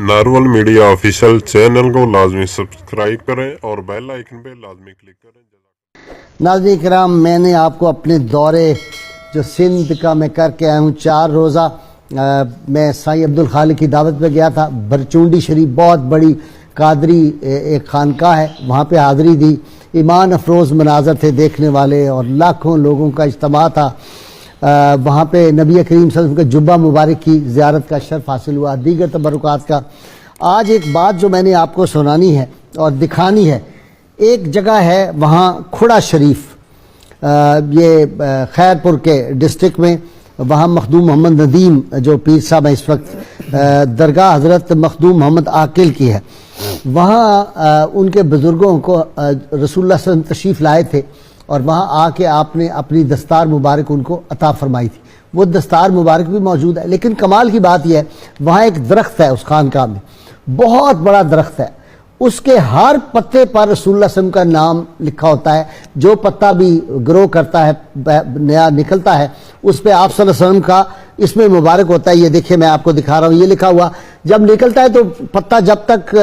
Narowal media official channel को लाजमी subscribe करें और बेल आइकन पे लाजमी क्लिक करें। नाज़रीन किराम, मैंने आपको अपने दौरे जो सिंध का मैं करके आया हूँ 4 रोज़ा, मैं साईं अब्दुल खालिक की दावत पे गया था। बरचुंडी शरीफ बहुत बड़ी कादरी एक खानकाह है, वहाँ पे हाज़री दी। ईमान अफरोज़ मनाज़र थे देखने वाले और लाखों लोगों का इज्तिमा था। वहाँ पे नबी करीम सल्लल्लाहु अलैहि वसल्लम के जुब्बा मुबारक की ज़ियारत का शर्फ हासिल हुआ, दीगर तबरुकात का। आज एक बात जो मैंने आपको सुनानी है और दिखानी है, एक जगह है वहाँ खुड़ा शरीफ, ये खैरपुर के डिस्ट्रिक्ट में, वहाँ मखदूम मोहम्मद नदीम जो पीर साहब इस वक्त दरगाह हज़रत मखदूम मोहम्मद आकिल की है, वहाँ उनके बुज़ुर्गों को रसूलुल्लाह सल्लल्लाहु अलैहि वसल्लम तशरीफ़ लाए थे और वहाँ आके आपने अपनी दस्तार मुबारक उनको अता फरमाई थी। वो दस्तार मुबारक भी मौजूद है, लेकिन कमाल की बात यह है वहाँ एक दरख्त है, उस खानकाह में बहुत बड़ा दरख्त है, उसके हर पत्ते पर रसूलुल्लाह सल्लल्लाहु अलैहि वसल्लम का नाम लिखा होता है। जो पत्ता भी ग्रो करता है, नया निकलता है, उस पर आप सल्लल्लाहु अलैहि वसल्लम का इसमें मुबारक होता है। ये देखिए, मैं आपको दिखा रहा हूँ, ये लिखा हुआ। जब निकलता है तो पत्ता जब तक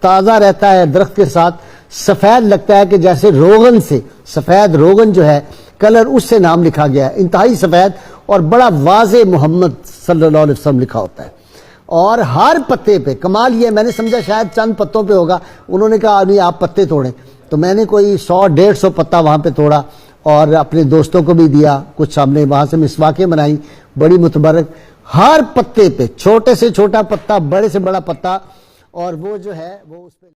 ताज़ा रहता है दरख्त के साथ, सफ़ेद लगता है कि जैसे रोगन से, सफ़ेद रोगन जो है कलर, उससे नाम लिखा गया है, इंतहाई सफ़ेद और बड़ा वाज़े मोहम्मद सल्लल्लाहु अलैहि वसल्लम लिखा होता है। और हर पत्ते पे कमाल ये, मैंने समझा शायद चंद पत्तों पे होगा, उन्होंने कहा नहीं आप पत्ते तोड़ें, तो मैंने कोई 100-150 पत्ता वहाँ पे तोड़ा और अपने दोस्तों को भी दिया, कुछ हमने वहाँ से मिसवाकें बनाई, बड़ी मुतबरक। हर पत्ते पे छोटे से छोटा पत्ता, बड़े से बड़ा पत्ता, और वो जो है वो उस पे